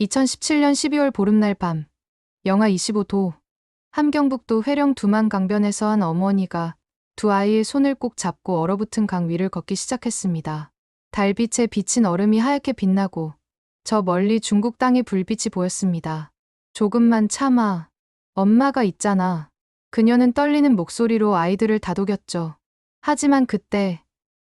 2017년 12월 보름날 밤, 영하 25도, 함경북도 회령 두만강변에서 한 어머니가 두 아이의 손을 꼭 잡고 얼어붙은 강 위를 걷기 시작했습니다. 달빛에 비친 얼음이 하얗게 빛나고 저 멀리 중국 땅의 불빛이 보였습니다. 조금만 참아. 엄마가 있잖아. 그녀는 떨리는 목소리로 아이들을 다독였죠. 하지만 그때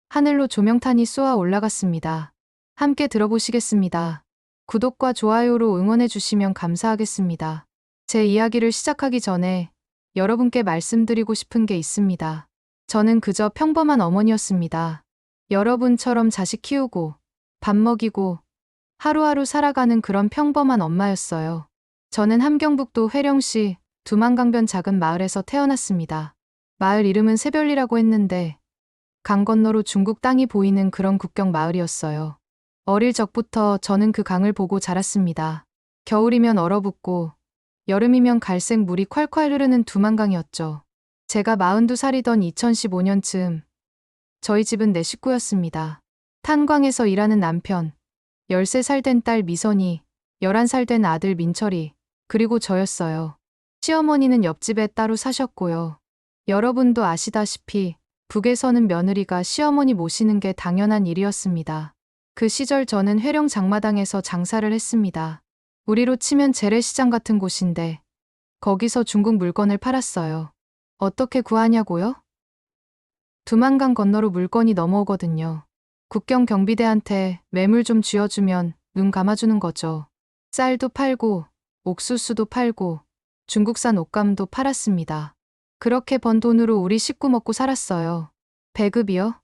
하늘로 조명탄이 쏘아 올라갔습니다. 함께 들어보시겠습니다. 구독과 좋아요로 응원해 주시면 감사하겠습니다. 제 이야기를 시작하기 전에 여러분께 말씀드리고 싶은 게 있습니다. 저는 그저 평범한 어머니였습니다. 여러분처럼 자식 키우고 밥 먹이고 하루하루 살아가는 그런 평범한 엄마였어요. 저는 함경북도 회령시 두만강변 작은 마을에서 태어났습니다. 마을 이름은 새별리라고 했는데 강 건너로 중국 땅이 보이는 그런 국경 마을이었어요. 어릴 적부터 저는 그 강을 보고 자랐습니다. 겨울이면 얼어붙고 여름이면 갈색 물이 콸콸 흐르는 두만강이었죠. 제가 42살이던 2015년쯤 저희 집은 네 식구였습니다. 탄광에서 일하는 남편, 13살 된 딸 미선이, 11살 된 아들 민철이, 그리고 저였어요. 시어머니는 옆집에 따로 사셨고요. 여러분도 아시다시피 북에서는 며느리가 시어머니 모시는 게 당연한 일이었습니다. 그 시절 저는 회령 장마당에서 장사를 했습니다. 우리로 치면 재래시장 같은 곳인데 거기서 중국 물건을 팔았어요. 어떻게 구하냐고요? 두만강 건너로 물건이 넘어오거든요. 국경 경비대한테 매물 좀 쥐어주면 눈 감아주는 거죠. 쌀도 팔고 옥수수도 팔고 중국산 옷감도 팔았습니다. 그렇게 번 돈으로 우리 식구 먹고 살았어요. 배급이요?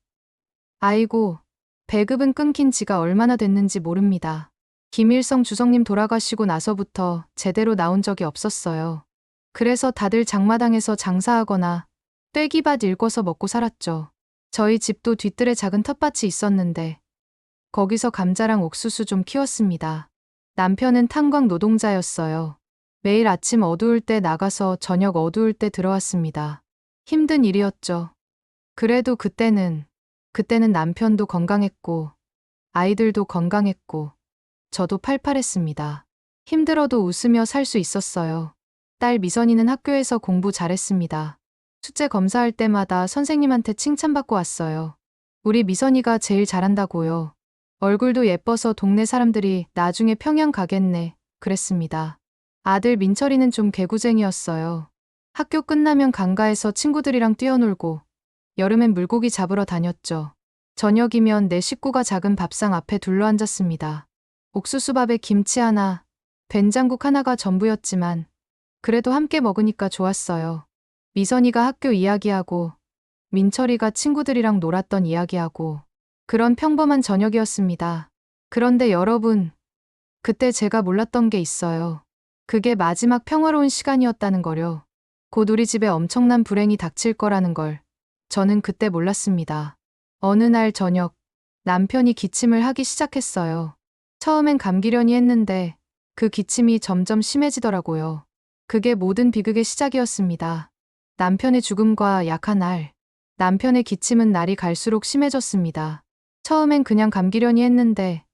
아이고, 배급은 끊긴 지가 얼마나 됐는지 모릅니다. 김일성 주석님 돌아가시고 나서부터 제대로 나온 적이 없었어요. 그래서 다들 장마당에서 장사하거나 떼기밭 일궈서 먹고 살았죠. 저희 집도 뒤뜰에 작은 텃밭이 있었는데 거기서 감자랑 옥수수 좀 키웠습니다. 남편은 탄광 노동자였어요. 매일 아침 어두울 때 나가서 저녁 어두울 때 들어왔습니다. 힘든 일이었죠. 그래도 그때는 남편도 건강했고 아이들도 건강했고 저도 팔팔했습니다. 힘들어도 웃으며 살 수 있었어요. 딸 미선이는 학교에서 공부 잘했습니다. 숙제 검사할 때마다 선생님한테 칭찬받고 왔어요. 우리 미선이가 제일 잘한다고요. 얼굴도 예뻐서 동네 사람들이 나중에 평양 가겠네 그랬습니다. 아들 민철이는 좀 개구쟁이였어요. 학교 끝나면 강가에서 친구들이랑 뛰어놀고 여름엔 물고기 잡으러 다녔죠. 저녁이면 내 식구가 작은 밥상 앞에 둘러앉았습니다. 옥수수밥에 김치 하나, 된장국 하나가 전부였지만 그래도 함께 먹으니까 좋았어요. 미선이가 학교 이야기하고 민철이가 친구들이랑 놀았던 이야기하고 그런 평범한 저녁이었습니다. 그런데 여러분, 그때 제가 몰랐던 게 있어요. 그게 마지막 평화로운 시간이었다는 거요. 곧 우리 집에 엄청난 불행이 닥칠 거라는 걸 저는 그때 몰랐습니다. 어느 날 저녁, 남편이 기침을 하기 시작했어요. 처음엔 감기려니 했는데 그 기침이 점점 심해지더라고요. 그게 모든 비극의 시작이었습니다. 남편의 죽음과 약한 알. 남편의 기침은 날이 갈수록 심해졌습니다. 처음엔 그냥 감기려니 했는데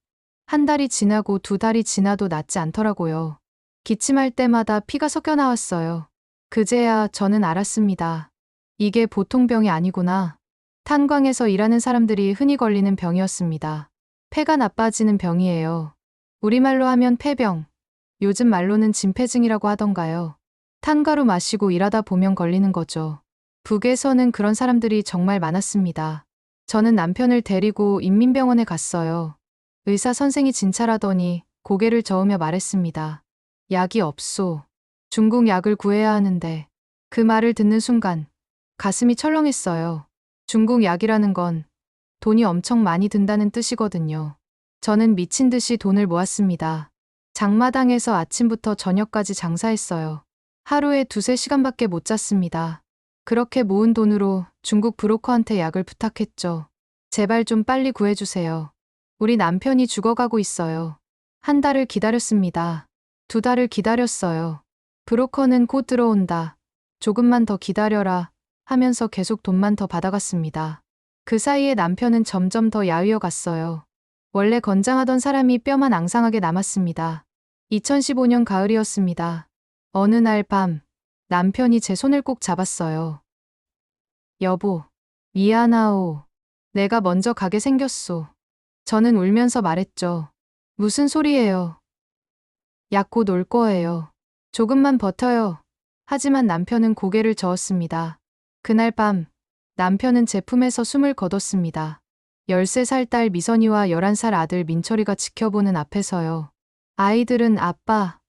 한 달이 지나고 두 달이 지나도 낫지 않더라고요. 기침할 때마다 피가 섞여 나왔어요. 그제야 저는 알았습니다. 이게 보통 병이 아니구나. 탄광에서 일하는 사람들이 흔히 걸리는 병이었습니다. 폐가 나빠지는 병이에요. 우리말로 하면 폐병, 요즘 말로는 진폐증이라고 하던가요. 탄가루 마시고 일하다 보면 걸리는 거죠. 북에서는 그런 사람들이 정말 많았습니다. 저는 남편을 데리고 인민병원에 갔어요. 의사 선생이 진찰하더니 고개를 저으며 말했습니다. 약이 없소. 중국 약을 구해야 하는데 그 말을 듣는 순간 가슴이 철렁했어요. 중국 약이라는 건 돈이 엄청 많이 든다는 뜻이거든요. 저는 미친 듯이 돈을 모았습니다. 장마당에서 아침부터 저녁까지 장사했어요. 하루에 2~3시간밖에 못 잤습니다. 그렇게 모은 돈으로 중국 브로커한테 약을 부탁했죠. 제발 좀 빨리 구해주세요. 우리 남편이 죽어가고 있어요. 한 달을 기다렸습니다. 2달을 기다렸어요. 브로커는 곧 들어온다. 조금만 더 기다려라 하면서 계속 돈만 더 받아갔습니다. 그 사이에 남편은 점점 더 야위어 갔어요. 원래 건장하던 사람이 뼈만 앙상하게 남았습니다. 2015년 가을이었습니다. 어느 날 밤, 남편이 제 손을 꼭 잡았어요. 여보, 미안하오. 내가 먼저 가게 생겼소. 저는 울면서 말했죠. 무슨 소리예요? 약 곧 올 거예요. 조금만 버텨요. 하지만 남편은 고개를 저었습니다. 그날 밤, 남편은 제 품에서 숨을 거뒀습니다. 13살 딸 미선이와 11살 아들 민철이가 지켜보는 앞에서요. 아이들은 아빠,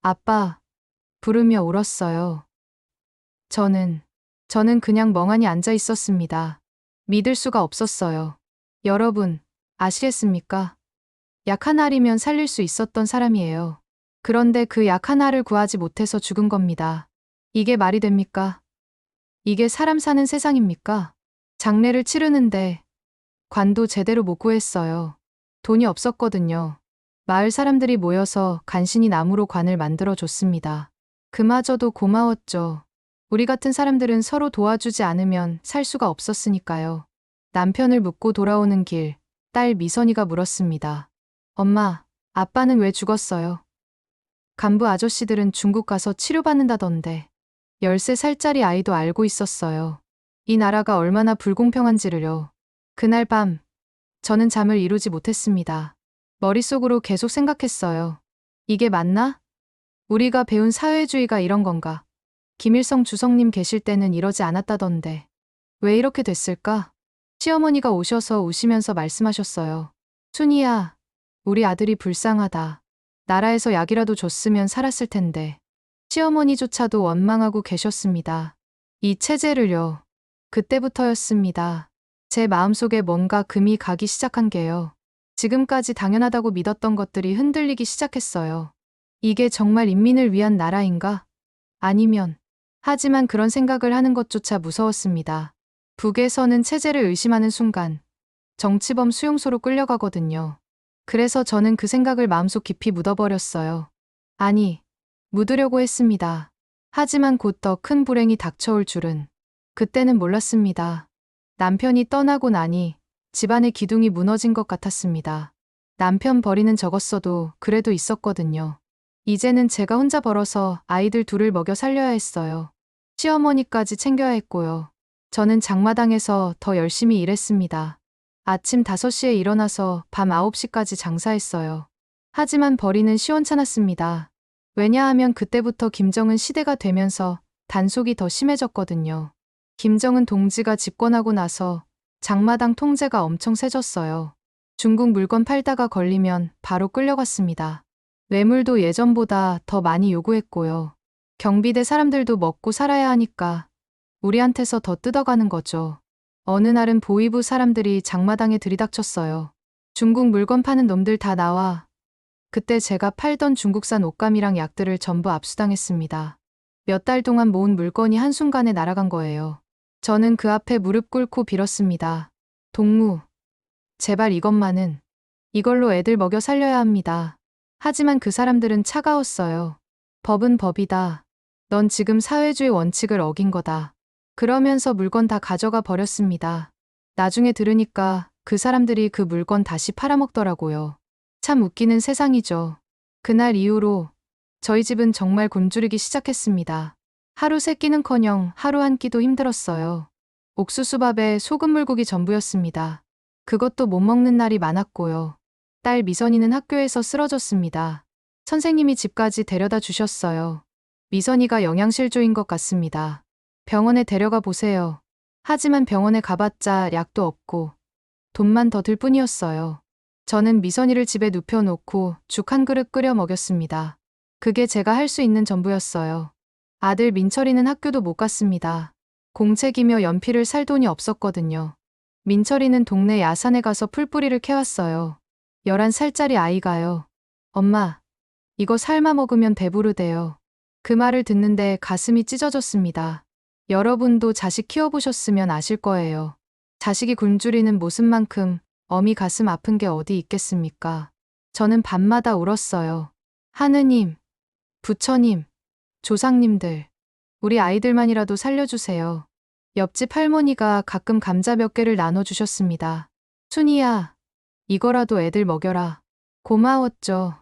아빠 부르며 울었어요. 저는 그냥 멍하니 앉아 있었습니다. 믿을 수가 없었어요. 여러분, 아시겠습니까? 약 하나리면 살릴 수 있었던 사람이에요. 그런데 그 약 하나를 구하지 못해서 죽은 겁니다. 이게 말이 됩니까? 이게 사람 사는 세상입니까? 장례를 치르는데 관도 제대로 못 구했어요. 돈이 없었거든요. 마을 사람들이 모여서 간신히 나무로 관을 만들어 줬습니다. 그마저도 고마웠죠. 우리 같은 사람들은 서로 도와주지 않으면 살 수가 없었으니까요. 남편을 묻고 돌아오는 길, 딸 미선이가 물었습니다. 엄마, 아빠는 왜 죽었어요? 간부 아저씨들은 중국 가서 치료받는다던데. 13살짜리 아이도 알고 있었어요. 이 나라가 얼마나 불공평한지를요. 그날 밤, 저는 잠을 이루지 못했습니다. 머릿속으로 계속 생각했어요. 이게 맞나? 우리가 배운 사회주의가 이런 건가? 김일성 주석님 계실 때는 이러지 않았다던데. 왜 이렇게 됐을까? 시어머니가 오셔서 우시면서 말씀하셨어요. 순이야, 우리 아들이 불쌍하다. 나라에서 약이라도 줬으면 살았을 텐데. 시어머니조차도 원망하고 계셨습니다. 이 체제를요. 그때부터였습니다. 제 마음속에 뭔가 금이 가기 시작한 게요. 지금까지 당연하다고 믿었던 것들이 흔들리기 시작했어요. 이게 정말 인민을 위한 나라인가? 아니면, 하지만 그런 생각을 하는 것조차 무서웠습니다. 북에서는 체제를 의심하는 순간, 정치범 수용소로 끌려가거든요. 그래서 저는 그 생각을 마음속 깊이 묻어버렸어요. 아니, 묻으려고 했습니다. 하지만 곧 더 큰 불행이 닥쳐올 줄은 그때는 몰랐습니다. 남편이 떠나고 나니 집안의 기둥이 무너진 것 같았습니다. 남편 벌이는 적었어도 그래도 있었거든요. 이제는 제가 혼자 벌어서 아이들 둘을 먹여 살려야 했어요. 시어머니까지 챙겨야 했고요. 저는 장마당에서 더 열심히 일했습니다. 아침 5시에 일어나서 밤 9시까지 장사했어요. 하지만 벌이는 시원찮았습니다. 왜냐하면 그때부터 김정은 시대가 되면서 단속이 더 심해졌거든요. 김정은 동지가 집권하고 나서 장마당 통제가 엄청 세졌어요. 중국 물건 팔다가 걸리면 바로 끌려갔습니다. 뇌물도 예전보다 더 많이 요구했고요. 경비대 사람들도 먹고 살아야 하니까 우리한테서 더 뜯어가는 거죠. 어느 날은 보위부 사람들이 장마당에 들이닥쳤어요. 중국 물건 파는 놈들 다 나와. 그때 제가 팔던 중국산 옷감이랑 약들을 전부 압수당했습니다. 몇 달 동안 모은 물건이 한순간에 날아간 거예요. 저는 그 앞에 무릎 꿇고 빌었습니다. 동무, 제발 이것만은, 이걸로 애들 먹여 살려야 합니다. 하지만 그 사람들은 차가웠어요. 법은 법이다. 넌 지금 사회주의 원칙을 어긴 거다. 그러면서 물건 다 가져가 버렸습니다. 나중에 들으니까 그 사람들이 그 물건 다시 팔아먹더라고요. 참 웃기는 세상이죠. 그날 이후로 저희 집은 정말 굶주리기 시작했습니다. 하루 세 끼는커녕 하루 한 끼도 힘들었어요. 옥수수밥에 소금물고기 전부였습니다. 그것도 못 먹는 날이 많았고요. 딸 미선이는 학교에서 쓰러졌습니다. 선생님이 집까지 데려다 주셨어요. 미선이가 영양실조인 것 같습니다. 병원에 데려가 보세요. 하지만 병원에 가봤자 약도 없고 돈만 더 들 뿐이었어요. 저는 미선이를 집에 눕혀놓고 죽 한 그릇 끓여 먹였습니다. 그게 제가 할 수 있는 전부였어요. 아들 민철이는 학교도 못 갔습니다. 공책이며 연필을 살 돈이 없었거든요. 민철이는 동네 야산에 가서 풀뿌리를 캐왔어요. 11살짜리 아이가요. 엄마, 이거 삶아 먹으면 배부르대요. 그 말을 듣는데 가슴이 찢어졌습니다. 여러분도 자식 키워보셨으면 아실 거예요. 자식이 굶주리는 모습만큼 어미 가슴 아픈 게 어디 있겠습니까? 저는 밤마다 울었어요. 하느님, 부처님, 조상님들, 우리 아이들만이라도 살려주세요. 옆집 할머니가 가끔 감자 몇 개를 나눠주셨습니다. 순이야, 이거라도 애들 먹여라. 고마웠죠.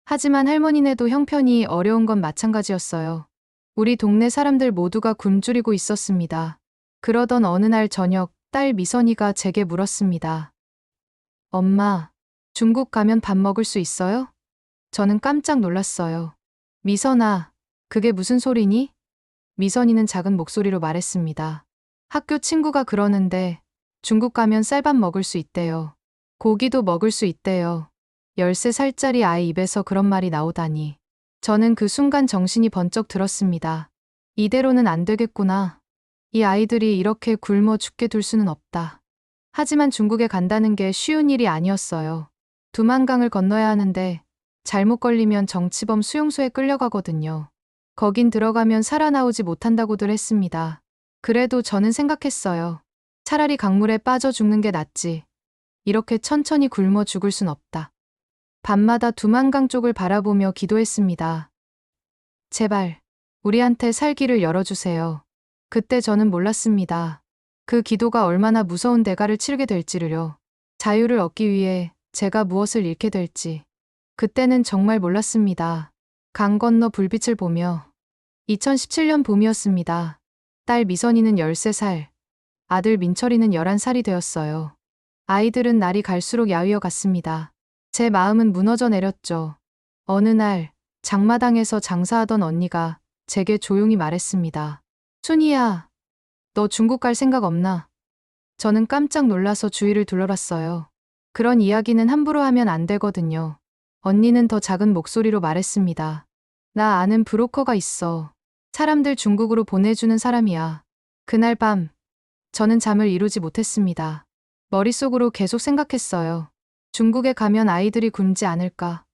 하지만 할머니네도 형편이 어려운 건 마찬가지였어요. 우리 동네 사람들 모두가 굶주리고 있었습니다. 그러던 어느 날 저녁, 딸 미선이가 제게 물었습니다. 엄마, 중국 가면 밥 먹을 수 있어요? 저는 깜짝 놀랐어요. 미선아, 그게 무슨 소리니? 미선이는 작은 목소리로 말했습니다. 학교 친구가 그러는데 중국 가면 쌀밥 먹을 수 있대요. 고기도 먹을 수 있대요. 13살짜리 아이 입에서 그런 말이 나오다니. 저는 그 순간 정신이 번쩍 들었습니다. 이대로는 안 되겠구나. 이 아이들이 이렇게 굶어 죽게 둘 수는 없다. 하지만 중국에 간다는 게 쉬운 일이 아니었어요. 두만강을 건너야 하는데 잘못 걸리면 정치범 수용소에 끌려가거든요. 거긴 들어가면 살아나오지 못한다고들 했습니다. 그래도 저는 생각했어요. 차라리 강물에 빠져 죽는 게 낫지. 이렇게 천천히 굶어 죽을 순 없다. 밤마다 두만강 쪽을 바라보며 기도했습니다. 제발, 우리한테 살 길을 열어주세요. 그때 저는 몰랐습니다. 그 기도가 얼마나 무서운 대가를 치르게 될지를요. 자유를 얻기 위해 제가 무엇을 잃게 될지. 그때는 정말 몰랐습니다. 강 건너 불빛을 보며 2017년 봄이었습니다. 딸 미선이는 13살, 아들 민철이는 11살이 되었어요. 아이들은 날이 갈수록 야위어 갔습니다. 제 마음은 무너져 내렸죠. 어느 날 장마당에서 장사하던 언니가 제게 조용히 말했습니다. 순이야, 너 중국 갈 생각 없나? 저는 깜짝 놀라서 주위를 둘러봤어요. 그런 이야기는 함부로 하면 안 되거든요. 언니는 더 작은 목소리로 말했습니다. 나 아는 브로커가 있어. 사람들 중국으로 보내주는 사람이야. 그날 밤, 저는 잠을 이루지 못했습니다. 머릿속으로 계속 생각했어요. 중국에 가면 아이들이 굶지 않을까?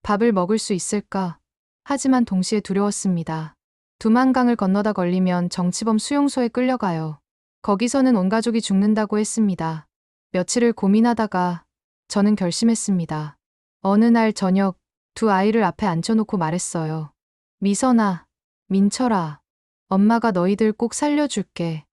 밥을 먹을 수 있을까? 하지만 동시에 두려웠습니다. 두만강을 건너다 걸리면 정치범 수용소에 끌려가요. 거기서는 온 가족이 죽는다고 했습니다. 며칠을 고민하다가 저는 결심했습니다. 어느 날 저녁 두 아이를 앞에 앉혀놓고 말했어요. 미선아, 민철아, 엄마가 너희들 꼭 살려줄게.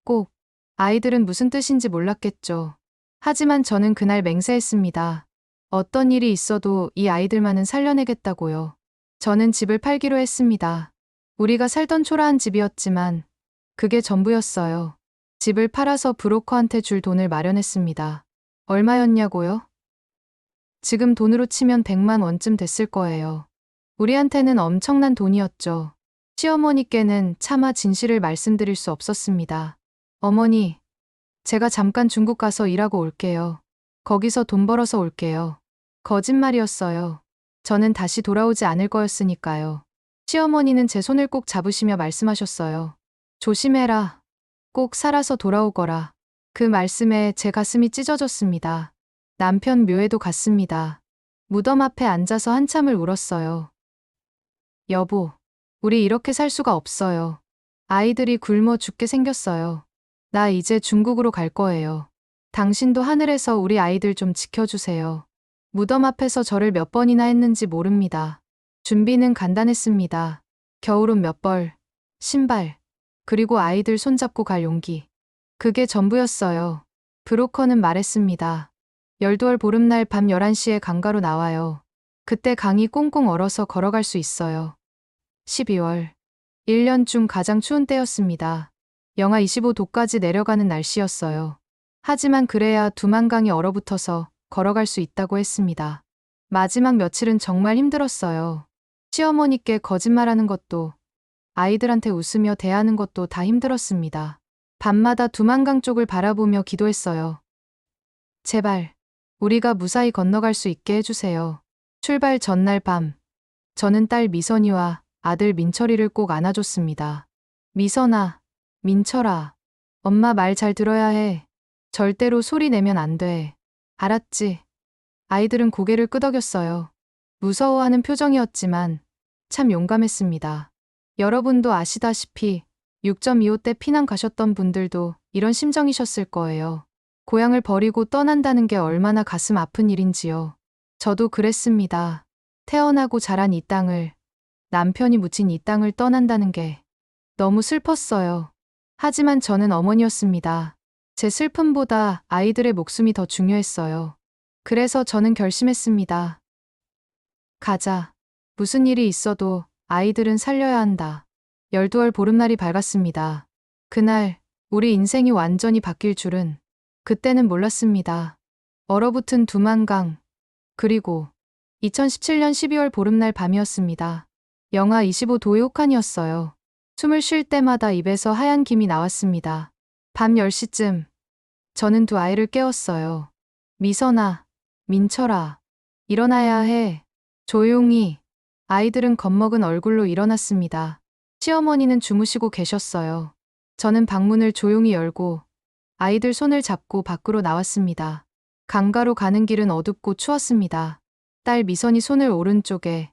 꼭. 아이들은 무슨 뜻인지 몰랐겠죠. 하지만 저는 그날 맹세했습니다. 어떤 일이 있어도 이 아이들만은 살려내겠다고요. 저는 집을 팔기로 했습니다. 우리가 살던 초라한 집이었지만 그게 전부였어요. 집을 팔아서 브로커한테 줄 돈을 마련했습니다. 얼마였냐고요? 지금 돈으로 치면 100만 원쯤 됐을 거예요. 우리한테는 엄청난 돈이었죠. 시어머니께는 차마 진실을 말씀드릴 수 없었습니다. 어머니, 제가 잠깐 중국 가서 일하고 올게요. 거기서 돈 벌어서 올게요. 거짓말이었어요. 저는 다시 돌아오지 않을 거였으니까요. 시어머니는 제 손을 꼭 잡으시며 말씀하셨어요. 조심해라. 꼭 살아서 돌아오거라. 그 말씀에 제 가슴이 찢어졌습니다. 남편 묘에도 갔습니다. 무덤 앞에 앉아서 한참을 울었어요. 여보, 우리 이렇게 살 수가 없어요. 아이들이 굶어 죽게 생겼어요. 나 이제 중국으로 갈 거예요. 당신도 하늘에서 우리 아이들 좀 지켜주세요. 무덤 앞에서 절을 몇 번이나 했는지 모릅니다. 준비는 간단했습니다. 겨울옷 몇 벌, 신발, 그리고 아이들 손잡고 갈 용기. 그게 전부였어요. 브로커는 말했습니다. 12월 보름날 밤 11시에 강가로 나와요. 그때 강이 꽁꽁 얼어서 걸어갈 수 있어요. 12월. 1년 중 가장 추운 때였습니다. 영하 25도까지 내려가는 날씨였어요. 하지만 그래야 두만강이 얼어붙어서 걸어갈 수 있다고 했습니다. 마지막 며칠은 정말 힘들었어요. 시어머니께 거짓말하는 것도, 아이들한테 웃으며 대하는 것도 다 힘들었습니다. 밤마다 두만강 쪽을 바라보며 기도했어요. 제발, 우리가 무사히 건너갈 수 있게 해주세요. 출발 전날 밤, 저는 딸 미선이와 아들 민철이를 꼭 안아줬습니다. 미선아, 민철아, 엄마 말 잘 들어야 해. 절대로 소리 내면 안 돼. 알았지? 아이들은 고개를 끄덕였어요. 무서워하는 표정이었지만 참 용감했습니다. 여러분도 아시다시피 6.25 때 피난 가셨던 분들도 이런 심정이셨을 거예요. 고향을 버리고 떠난다는 게 얼마나 가슴 아픈 일인지요. 저도 그랬습니다. 태어나고 자란 이 땅을, 남편이 묻힌 이 땅을 떠난다는 게 너무 슬펐어요. 하지만 저는 어머니였습니다. 제 슬픔보다 아이들의 목숨이 더 중요했어요. 그래서 저는 결심했습니다. 가자. 무슨 일이 있어도 아이들은 살려야 한다. 12월 보름날이 밝았습니다. 그날 우리 인생이 완전히 바뀔 줄은 그때는 몰랐습니다. 얼어붙은 두만강, 그리고 2017년 12월 보름날 밤이었습니다. 영하 25도의 혹한이었어요. 숨을 쉴 때마다 입에서 하얀 김이 나왔습니다. 밤 10시쯤 저는 두 아이를 깨웠어요. 미선아, 민철아, 일어나야 해. 조용히. 아이들은 겁먹은 얼굴로 일어났습니다. 시어머니는 주무시고 계셨어요. 저는 방문을 조용히 열고 아이들 손을 잡고 밖으로 나왔습니다. 강가로 가는 길은 어둡고 추웠습니다. 딸 미선이 손을 오른쪽에,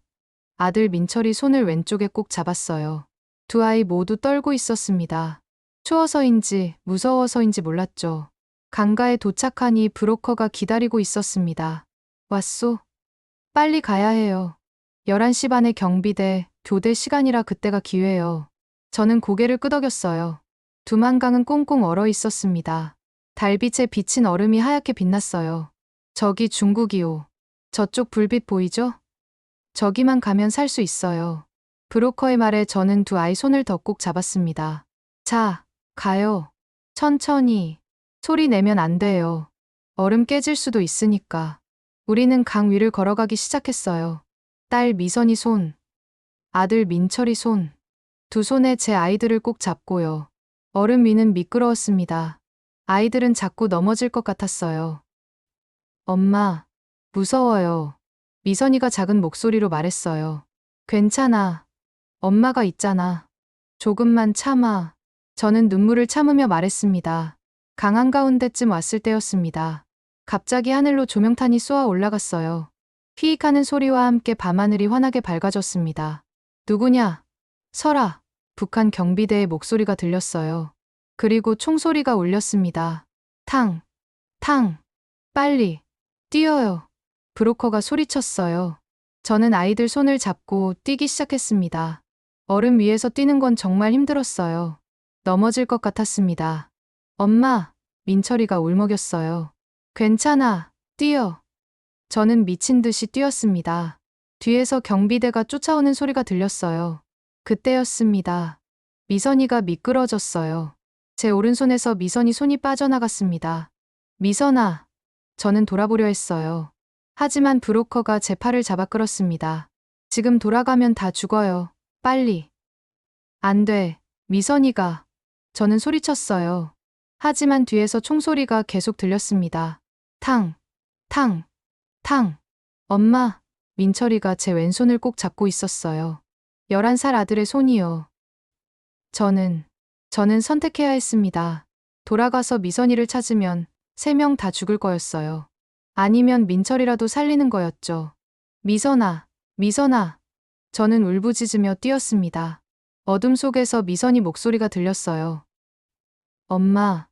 아들 민철이 손을 왼쪽에 꼭 잡았어요. 두 아이 모두 떨고 있었습니다. 추워서인지 무서워서인지 몰랐죠. 강가에 도착하니 브로커가 기다리고 있었습니다. 왔소? 빨리 가야 해요. 11시 반에 경비대, 교대 시간이라 그때가 기회예요. 저는 고개를 끄덕였어요. 두만강은 꽁꽁 얼어 있었습니다. 달빛에 비친 얼음이 하얗게 빛났어요. 저기 중국이요. 저쪽 불빛 보이죠? 저기만 가면 살 수 있어요. 브로커의 말에 저는 두 아이 손을 더 꼭 잡았습니다. 자, 가요. 천천히. 소리 내면 안 돼요. 얼음 깨질 수도 있으니까. 우리는 강 위를 걸어가기 시작했어요. 딸 미선이 손, 아들 민철이 손, 두 손에 제 아이들을 꼭 잡고요. 얼음 위는 미끄러웠습니다. 아이들은 자꾸 넘어질 것 같았어요. 엄마, 무서워요. 미선이가 작은 목소리로 말했어요. 괜찮아. 엄마가 있잖아. 조금만 참아. 저는 눈물을 참으며 말했습니다. 강 한가운데쯤 왔을 때였습니다. 갑자기 하늘로 조명탄이 쏘아 올라갔어요. 휘익하는 소리와 함께 밤하늘이 환하게 밝아졌습니다. 누구냐? 설아. 북한 경비대의 목소리가 들렸어요. 그리고 총소리가 울렸습니다. 탕, 탕, 빨리, 뛰어요. 브로커가 소리쳤어요. 저는 아이들 손을 잡고 뛰기 시작했습니다. 얼음 위에서 뛰는 건 정말 힘들었어요. 넘어질 것 같았습니다. 엄마, 민철이가 울먹였어요. 괜찮아, 뛰어. 저는 미친 듯이 뛰었습니다. 뒤에서 경비대가 쫓아오는 소리가 들렸어요. 그때였습니다. 미선이가 미끄러졌어요. 제 오른손에서 미선이 손이 빠져나갔습니다. 미선아, 저는 돌아보려 했어요. 하지만 브로커가 제 팔을 잡아 끌었습니다. 지금 돌아가면 다 죽어요. 빨리. 안 돼. 미선이가. 저는 소리쳤어요. 하지만 뒤에서 총소리가 계속 들렸습니다. 탕, 탕, 탕. 엄마, 민철이가 제 왼손을 꼭 잡고 있었어요. 11살 아들의 손이요. 저는 선택해야 했습니다. 돌아가서 미선이를 찾으면 3명 다 죽을 거였어요. 아니면 민철이라도 살리는 거였죠. 미선아, 미선아. 저는 울부짖으며 뛰었습니다. 어둠 속에서 미선이 목소리가 들렸어요. 엄마,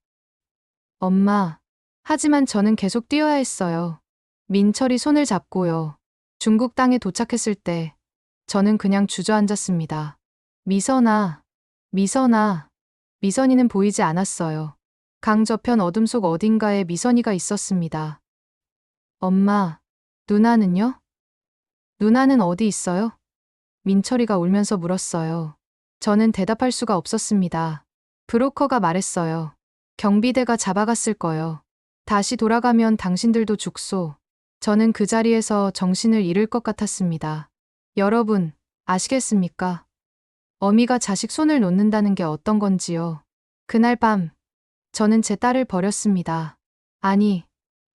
엄마. 하지만 저는 계속 뛰어야 했어요. 민철이 손을 잡고요. 중국 땅에 도착했을 때 저는 그냥 주저앉았습니다. 미선아, 미선아. 미선이는 보이지 않았어요. 강 저편 어둠 속 어딘가에 미선이가 있었습니다. 엄마, 누나는요? 누나는 어디 있어요? 민철이가 울면서 물었어요. 저는 대답할 수가 없었습니다. 브로커가 말했어요. 경비대가 잡아갔을 거요. 다시 돌아가면 당신들도 죽소. 저는 그 자리에서 정신을 잃을 것 같았습니다. 여러분, 아시겠습니까? 어미가 자식 손을 놓는다는 게 어떤 건지요. 그날 밤, 저는 제 딸을 버렸습니다. 아니,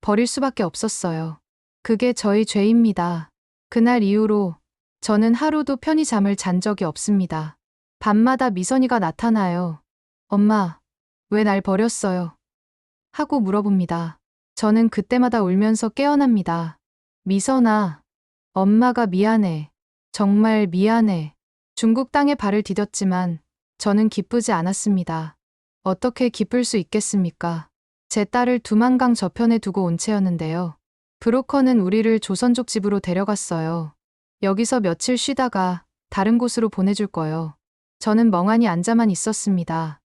버릴 수밖에 없었어요. 그게 저의 죄입니다. 그날 이후로 저는 하루도 편히 잠을 잔 적이 없습니다. 밤마다 미선이가 나타나요. 엄마, 왜 날 버렸어요? 하고 물어봅니다. 저는 그때마다 울면서 깨어납니다. 미선아, 엄마가 미안해. 정말 미안해. 중국 땅에 발을 디뎠지만 저는 기쁘지 않았습니다. 어떻게 기쁠 수 있겠습니까? 제 딸을 두만강 저편에 두고 온 채였는데요. 브로커는 우리를 조선족 집으로 데려갔어요. 여기서 며칠 쉬다가 다른 곳으로 보내줄 거요. 저는 멍하니 앉아만 있었습니다.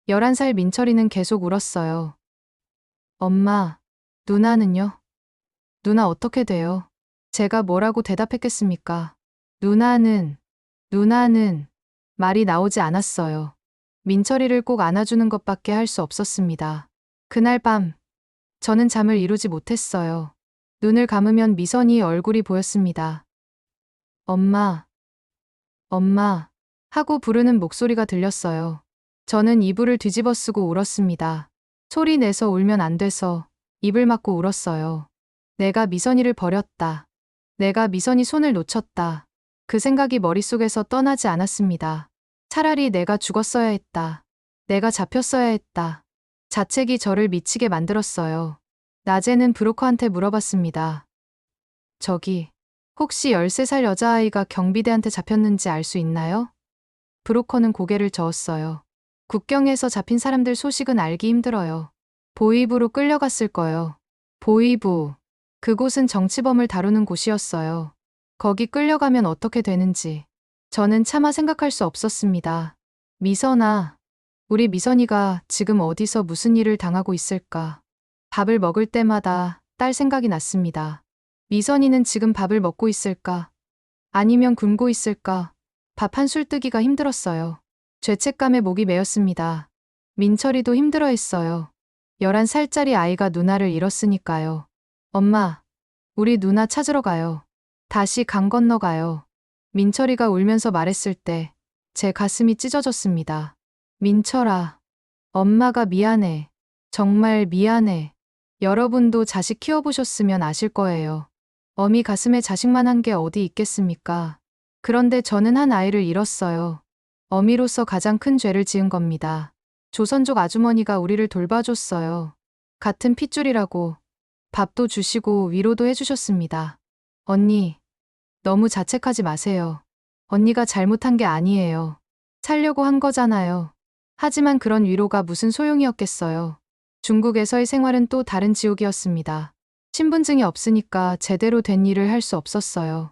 11살 민철이는 계속 울었어요. 엄마, 누나는요? 누나 어떻게 돼요? 제가 뭐라고 대답했겠습니까? 누나는 말이 나오지 않았어요. 민철이를 꼭 안아주는 것밖에 할 수 없었습니다. 그날 밤 저는 잠을 이루지 못했어요. 눈을 감으면 미선이의 얼굴이 보였습니다. 엄마, 엄마 하고 부르는 목소리가 들렸어요. 저는 이불을 뒤집어 쓰고 울었습니다. 소리 내서 울면 안 돼서 입을 막고 울었어요. 내가 미선이를 버렸다. 내가 미선이 손을 놓쳤다. 그 생각이 머릿속에서 떠나지 않았습니다. 차라리 내가 죽었어야 했다. 내가 잡혔어야 했다. 자책이 저를 미치게 만들었어요. 낮에는 브로커한테 물어봤습니다. 저기, 혹시 13살 여자아이가 경비대한테 잡혔는지 알 수 있나요? 브로커는 고개를 저었어요. 국경에서 잡힌 사람들 소식은 알기 힘들어요. 보위부로 끌려갔을 거요. 보위부. 그곳은 정치범을 다루는 곳이었어요. 거기 끌려가면 어떻게 되는지 저는 차마 생각할 수 없었습니다. 미선아, 우리 미선이가 지금 어디서 무슨 일을 당하고 있을까? 밥을 먹을 때마다 딸 생각이 났습니다. 미선이는 지금 밥을 먹고 있을까? 아니면 굶고 있을까? 밥 한 술 뜨기가 힘들었어요. 죄책감에 목이 메었습니다. 민철이도 힘들어했어요. 11살짜리 아이가 누나를 잃었으니까요. 엄마, 우리 누나 찾으러 가요. 다시 강 건너 가요. 민철이가 울면서 말했을 때 제 가슴이 찢어졌습니다. 민철아, 엄마가 미안해. 정말 미안해. 여러분도 자식 키워보셨으면 아실 거예요. 어미 가슴에 자식만 한 게 어디 있겠습니까? 그런데 저는 한 아이를 잃었어요. 어미로서 가장 큰 죄를 지은 겁니다. 조선족 아주머니가 우리를 돌봐줬어요. 같은 핏줄이라고 밥도 주시고 위로도 해주셨습니다. 언니, 너무 자책하지 마세요. 언니가 잘못한 게 아니에요. 살려고 한 거잖아요. 하지만 그런 위로가 무슨 소용이었겠어요. 중국에서의 생활은 또 다른 지옥이었습니다. 신분증이 없으니까 제대로 된 일을 할 수 없었어요.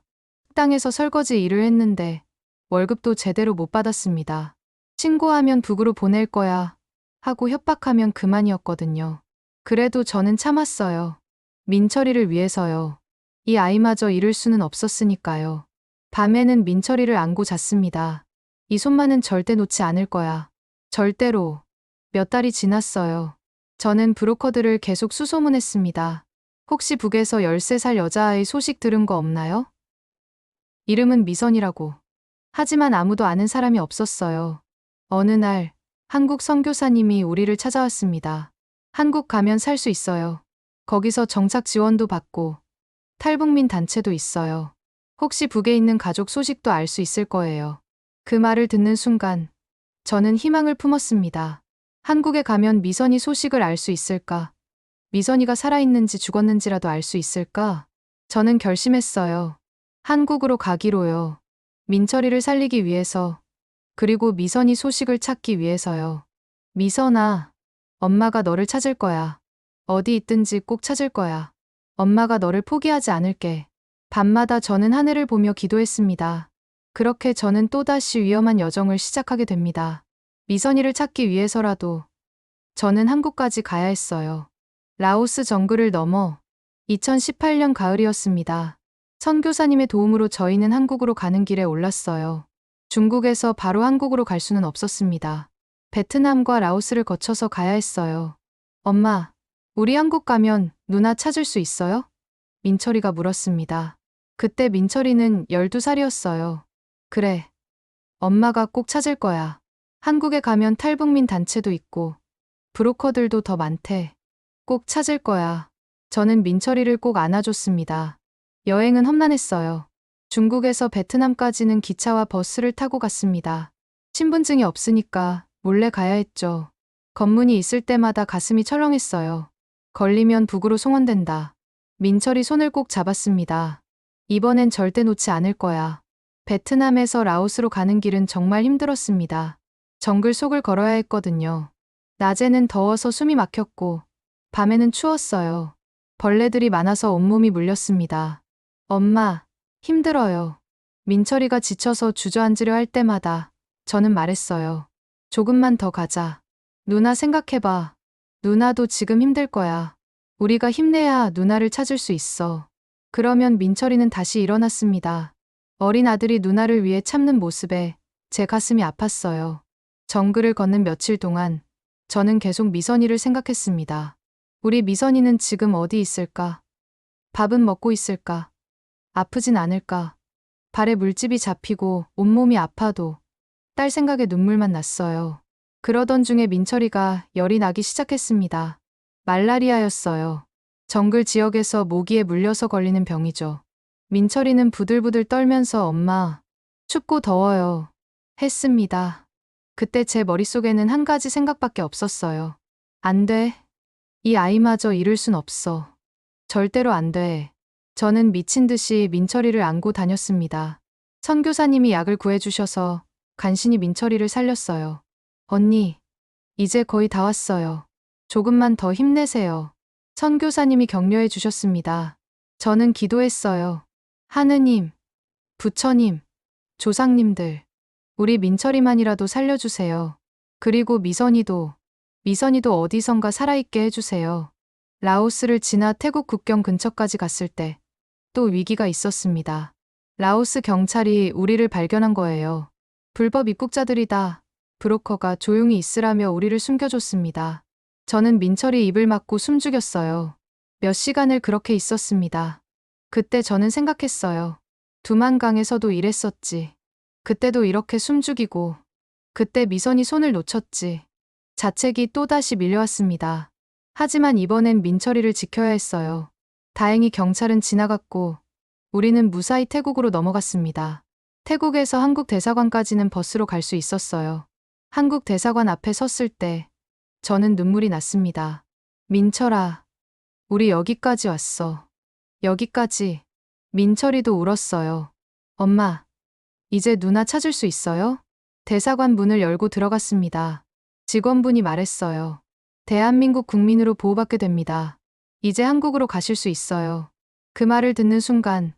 식당에서 설거지 일을 했는데 월급도 제대로 못 받았습니다. 신고하면 북으로 보낼 거야 하고 협박하면 그만이었거든요. 그래도 저는 참았어요. 민철이를 위해서요. 이 아이마저 잃을 수는 없었으니까요. 밤에는 민철이를 안고 잤습니다. 이 손만은 절대 놓지 않을 거야. 절대로. 몇 달이 지났어요. 저는 브로커들을 계속 수소문했습니다. 혹시 북에서 13살 여자아이 소식 들은 거 없나요? 이름은 미선이라고. 하지만 아무도 아는 사람이 없었어요. 어느 날 한국 선교사님이 우리를 찾아왔습니다. 한국 가면 살 수 있어요. 거기서 정착 지원도 받고 탈북민 단체도 있어요. 혹시 북에 있는 가족 소식도 알 수 있을 거예요. 그 말을 듣는 순간 저는 희망을 품었습니다. 한국에 가면 미선이 소식을 알 수 있을까? 미선이가 살아있는지 죽었는지라도 알 수 있을까? 저는 결심했어요. 한국으로 가기로요. 민철이를 살리기 위해서, 그리고 미선이 소식을 찾기 위해서요. 미선아, 엄마가 너를 찾을 거야. 어디 있든지 꼭 찾을 거야. 엄마가 너를 포기하지 않을게. 밤마다 저는 하늘을 보며 기도했습니다. 그렇게 저는 또다시 위험한 여정을 시작하게 됩니다. 미선이를 찾기 위해서라도 저는 한국까지 가야 했어요. 라오스 정글을 넘어 2018년 가을이었습니다. 선교사님의 도움으로 저희는 한국으로 가는 길에 올랐어요. 중국에서 바로 한국으로 갈 수는 없었습니다. 베트남과 라오스를 거쳐서 가야 했어요. 엄마, 우리 한국 가면 누나 찾을 수 있어요? 민철이가 물었습니다. 그때 민철이는 12살이었어요. 그래. 엄마가 꼭 찾을 거야. 한국에 가면 탈북민 단체도 있고 브로커들도 더 많대. 꼭 찾을 거야. 저는 민철이를 꼭 안아줬습니다. 여행은 험난했어요. 중국에서 베트남까지는 기차와 버스를 타고 갔습니다. 신분증이 없으니까 몰래 가야 했죠. 검문이 있을 때마다 가슴이 철렁했어요. 걸리면 북으로 송환된다. 민철이 손을 꼭 잡았습니다. 이번엔 절대 놓지 않을 거야. 베트남에서 라오스로 가는 길은 정말 힘들었습니다. 정글 속을 걸어야 했거든요. 낮에는 더워서 숨이 막혔고 밤에는 추웠어요. 벌레들이 많아서 온몸이 물렸습니다. 엄마, 힘들어요. 민철이가 지쳐서 주저앉으려 할 때마다 저는 말했어요. 조금만 더 가자. 누나 생각해봐. 누나도 지금 힘들 거야. 우리가 힘내야 누나를 찾을 수 있어. 그러면 민철이는 다시 일어났습니다. 어린 아들이 누나를 위해 참는 모습에 제 가슴이 아팠어요. 정글을 걷는 며칠 동안 저는 계속 미선이를 생각했습니다. 우리 미선이는 지금 어디 있을까? 밥은 먹고 있을까? 아프진 않을까? 발에 물집이 잡히고 온몸이 아파도 딸 생각에 눈물만 났어요. 그러던 중에 민철이가 열이 나기 시작했습니다. 말라리아였어요. 정글 지역에서 모기에 물려서 걸리는 병이죠. 민철이는 부들부들 떨면서 엄마, 춥고 더워요. 했습니다. 그때 제 머릿속에는 한 가지 생각밖에 없었어요. 안 돼. 이 아이마저 잃을 순 없어. 절대로 안 돼. 저는 미친 듯이 민철이를 안고 다녔습니다. 선교사님이 약을 구해주셔서 간신히 민철이를 살렸어요. 언니, 이제 거의 다 왔어요. 조금만 더 힘내세요. 선교사님이 격려해 주셨습니다. 저는 기도했어요. 하느님, 부처님, 조상님들, 우리 민철이만이라도 살려주세요. 그리고 미선이도 어디선가 살아있게 해주세요. 라오스를 지나 태국 국경 근처까지 갔을 때 또 위기가 있었습니다. 라오스 경찰이 우리를 발견한 거예요. 불법 입국자들이다. 브로커가 조용히 있으라며 우리를 숨겨줬습니다. 저는 민철이 입을 막고 숨죽였어요. 몇 시간을 그렇게 있었습니다. 그때 저는 생각했어요. 두만강에서도 이랬었지. 그때도 이렇게 숨죽이고 그때 미선이 손을 놓쳤지. 자책이 또다시 밀려왔습니다. 하지만 이번엔 민철이를 지켜야 했어요. 다행히 경찰은 지나갔고 우리는 무사히 태국으로 넘어갔습니다. 태국에서 한국 대사관까지는 버스로 갈 수 있었어요. 한국 대사관 앞에 섰을 때 저는 눈물이 났습니다. 민철아, 우리 여기까지 왔어. 여기까지. 민철이도 울었어요. 엄마, 이제 누나 찾을 수 있어요? 대사관 문을 열고 들어갔습니다. 직원분이 말했어요. 대한민국 국민으로 보호받게 됩니다. 이제 한국으로 가실 수 있어요. 그 말을 듣는 순간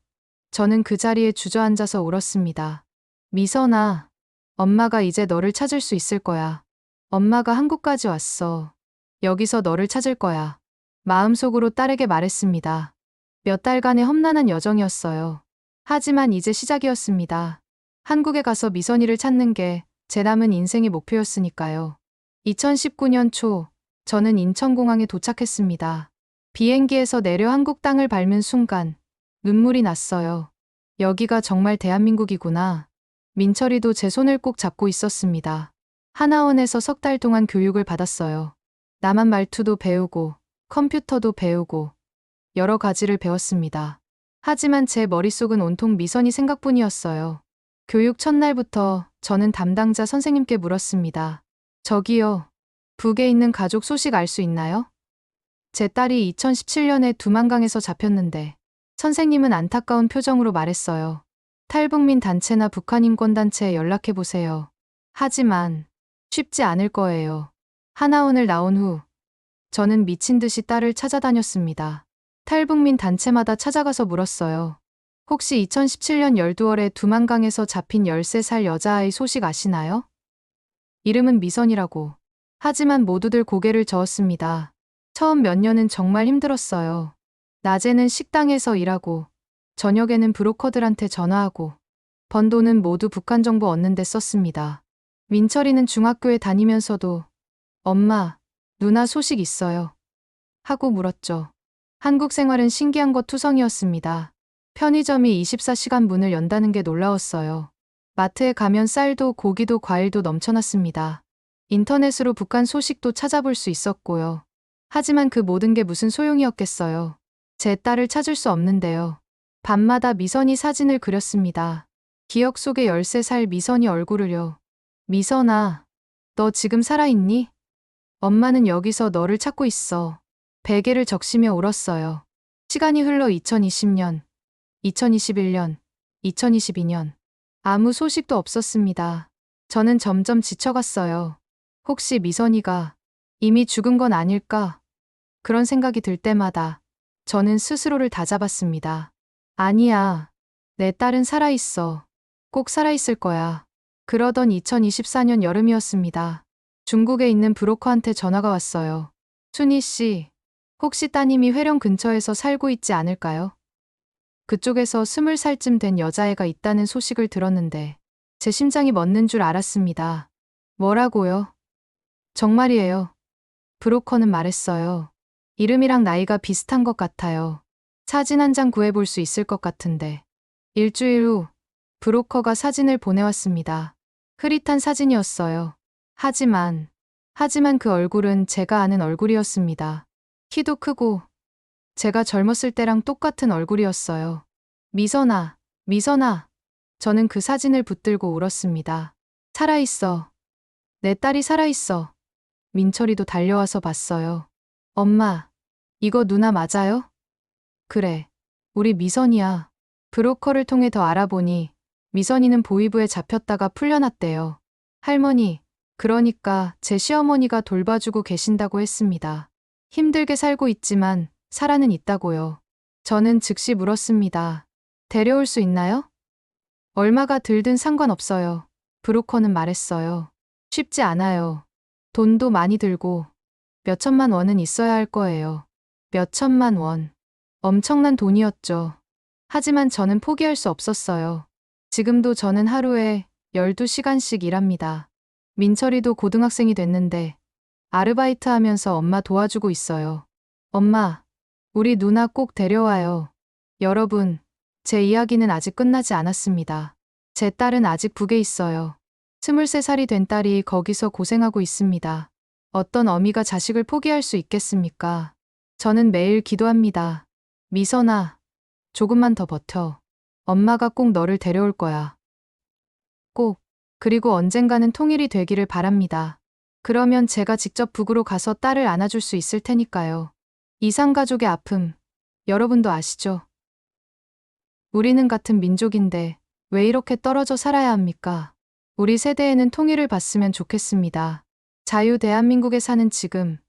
저는 그 자리에 주저앉아서 울었습니다. 미선아, 엄마가 이제 너를 찾을 수 있을 거야. 엄마가 한국까지 왔어. 여기서 너를 찾을 거야. 마음속으로 딸에게 말했습니다. 몇 달간의 험난한 여정이었어요. 하지만 이제 시작이었습니다. 한국에 가서 미선이를 찾는 게 제 남은 인생의 목표였으니까요. 2019년 초, 저는 인천공항에 도착했습니다. 비행기에서 내려 한국 땅을 밟는 순간 눈물이 났어요. 여기가 정말 대한민국이구나. 민철이도 제 손을 꼭 잡고 있었습니다. 하나원에서 석 달 동안 교육을 받았어요. 남한 말투도 배우고 컴퓨터도 배우고 여러 가지를 배웠습니다. 하지만 제 머릿속은 온통 미선이 생각뿐이었어요. 교육 첫날부터 저는 담당자 선생님께 물었습니다. 저기요, 북에 있는 가족 소식 알 수 있나요? 제 딸이 2017년에 두만강에서 잡혔는데 선생님은 안타까운 표정으로 말했어요. 탈북민 단체나 북한 인권단체에 연락해보세요. 하지만 쉽지 않을 거예요. 하나원을 나온 후 저는 미친 듯이 딸을 찾아다녔습니다. 탈북민 단체마다 찾아가서 물었어요. 혹시 2017년 12월에 두만강에서 잡힌 13살 여자아이 소식 아시나요? 이름은 미선이라고. 하지만 모두들 고개를 저었습니다. 처음 몇 년은 정말 힘들었어요. 낮에는 식당에서 일하고 저녁에는 브로커들한테 전화하고 번 돈은 모두 북한 정보 얻는 데 썼습니다. 민철이는 중학교에 다니면서도 엄마, 누나 소식 있어요. 하고 물었죠. 한국 생활은 신기한 것 투성이었습니다. 편의점이 24시간 문을 연다는 게 놀라웠어요. 마트에 가면 쌀도 고기도 과일도 넘쳐났습니다. 인터넷으로 북한 소식도 찾아볼 수 있었고요. 하지만 그 모든 게 무슨 소용이었겠어요. 제 딸을 찾을 수 없는데요. 밤마다 미선이 사진을 그렸습니다. 기억 속의 13살 미선이 얼굴을요. 미선아, 너 지금 살아있니? 엄마는 여기서 너를 찾고 있어. 베개를 적시며 울었어요. 시간이 흘러 2020년, 2021년, 2022년. 아무 소식도 없었습니다. 저는 점점 지쳐갔어요. 혹시 미선이가 이미 죽은 건 아닐까? 그런 생각이 들 때마다 저는 스스로를 다잡았습니다. 아니야. 내 딸은 살아있어. 꼭 살아있을 거야. 그러던 2024년 여름이었습니다. 중국에 있는 브로커한테 전화가 왔어요. 순희 씨, 혹시 따님이 회령 근처에서 살고 있지 않을까요? 그쪽에서 20살쯤 된 여자애가 있다는 소식을 들었는데 제 심장이 멎는 줄 알았습니다. 뭐라고요? 정말이에요. 브로커는 말했어요. 이름이랑 나이가 비슷한 것 같아요. 사진 한 장 구해볼 수 있을 것 같은데. 일주일 후 브로커가 사진을 보내왔습니다. 흐릿한 사진이었어요. 하지만 그 얼굴은 제가 아는 얼굴이었습니다. 키도 크고 제가 젊었을 때랑 똑같은 얼굴이었어요. 미선아, 미선아. 저는 그 사진을 붙들고 울었습니다. 살아있어. 내 딸이 살아있어. 민철이도 달려와서 봤어요. 엄마, 이거 누나 맞아요? 그래, 우리 미선이야. 브로커를 통해 더 알아보니 미선이는 보위부에 잡혔다가 풀려났대요. 할머니, 그러니까 제 시어머니가 돌봐주고 계신다고 했습니다. 힘들게 살고 있지만 살아는 있다고요. 저는 즉시 물었습니다. 데려올 수 있나요? 얼마가 들든 상관없어요. 브로커는 말했어요. 쉽지 않아요. 돈도 많이 들고 몇천만 원은 있어야 할 거예요. 몇천만 원. 엄청난 돈이었죠. 하지만 저는 포기할 수 없었어요. 지금도 저는 하루에 12시간씩 일합니다. 민철이도 고등학생이 됐는데 아르바이트 하면서 엄마 도와주고 있어요. 엄마, 우리 누나 꼭 데려와요. 여러분, 제 이야기는 아직 끝나지 않았습니다. 제 딸은 아직 북에 있어요. 23살이 된 딸이 거기서 고생하고 있습니다. 어떤 어미가 자식을 포기할 수 있겠습니까? 저는 매일 기도합니다. 미선아, 조금만 더 버텨. 엄마가 꼭 너를 데려올 거야. 꼭. 그리고 언젠가는 통일이 되기를 바랍니다. 그러면 제가 직접 북으로 가서 딸을 안아줄 수 있을 테니까요. 이산가족의 아픔, 여러분도 아시죠? 우리는 같은 민족인데 왜 이렇게 떨어져 살아야 합니까? 우리 세대에는 통일을 봤으면 좋겠습니다. 자유 대한민국에 사는 지금,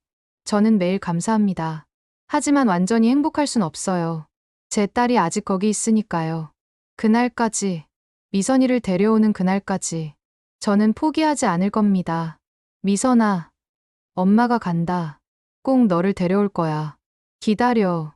저는 매일 감사합니다. 하지만 완전히 행복할 순 없어요. 제 딸이 아직 거기 있으니까요. 그날까지, 미선이를 데려오는 그날까지, 저는 포기하지 않을 겁니다. 미선아, 엄마가 간다. 꼭 너를 데려올 거야. 기다려.